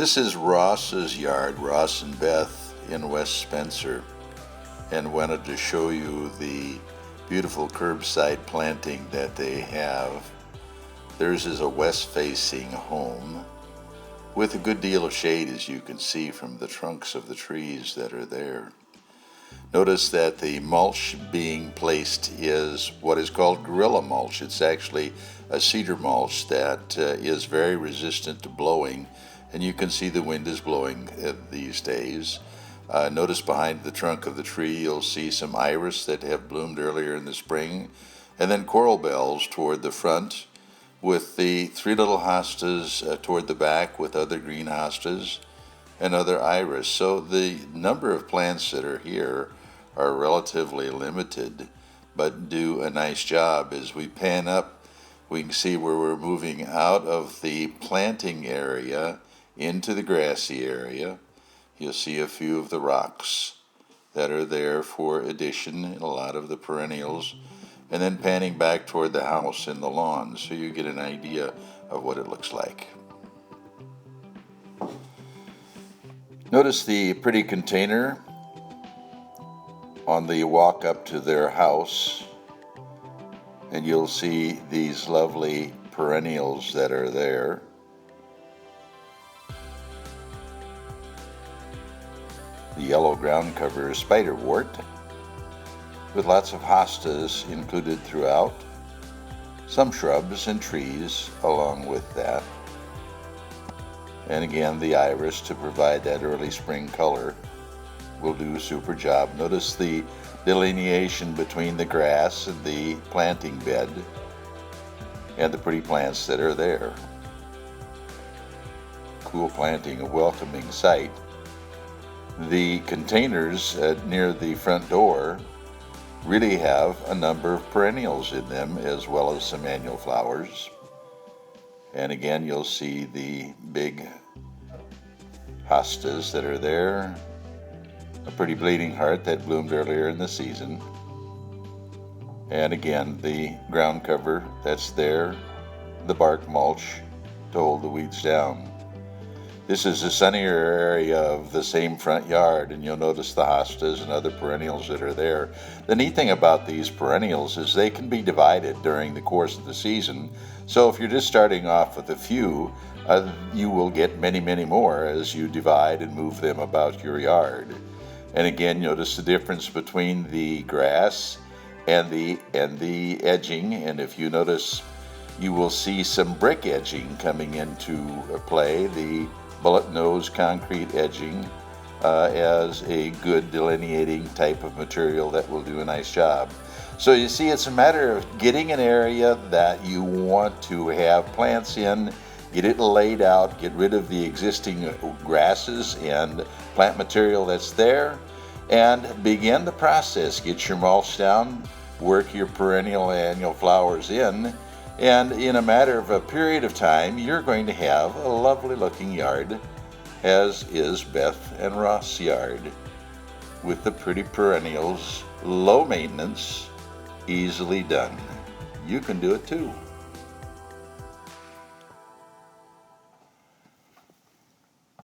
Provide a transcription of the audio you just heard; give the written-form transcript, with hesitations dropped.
This is Ross's yard, Ross and Beth in West Spencer, and wanted to show you the beautiful curbside planting that they have. Theirs is a west-facing home with a good deal of shade, as you can see from the trunks of the trees that are there. Notice that the mulch being placed is what is called gorilla mulch. It's actually a cedar mulch that is very resistant to blowing, and you can see the wind is blowing these days. Notice behind the trunk of the tree you'll see some iris that have bloomed earlier in the spring, and then coral bells toward the front, with the three little hostas toward the back with other green hostas and other iris. So the number of plants that are here are relatively limited, but do a nice job. As we pan up, we can see where we're moving out of the planting area into the grassy area. You'll see a few of the rocks that are there for addition in a lot of the perennials, and then panning back toward the house and the lawn so you get an idea of what it looks like. Notice the pretty container on the walk up to their house, and you'll see these lovely perennials that are there. The yellow ground cover is spiderwort, with lots of hostas included throughout, some shrubs and trees along with that, and again the iris to provide that early spring color will do a super job. Notice the delineation between the grass and the planting bed and the pretty plants that are there. Cool planting, a welcoming sight. The containers near the front door really have a number of perennials in them, as well as some annual flowers. And again, you'll see the big hostas that are there, a pretty bleeding heart that bloomed earlier in the season, and again the ground cover that's there, the bark mulch to hold the weeds down. This is a sunnier area of the same front yard, and you'll notice the hostas and other perennials that are there. The neat thing about these perennials is they can be divided during the course of the season, so if you're just starting off with a few, you will get many, many more as you divide and move them about your yard. And again, notice the difference between the grass and the edging, and if you notice, you will see some brick edging coming into play, the bullet nose concrete edging as a good delineating type of material that will do a nice job. So you see, it's a matter of getting an area that you want to have plants in, get it laid out, get rid of the existing grasses and plant material that's there, and begin the process. Get your mulch down, work your perennial annual flowers in, and in a matter of a period of time, you're going to have a lovely looking yard, as is Beth and Ross' yard, with the pretty perennials, low maintenance, easily done. You can do it too.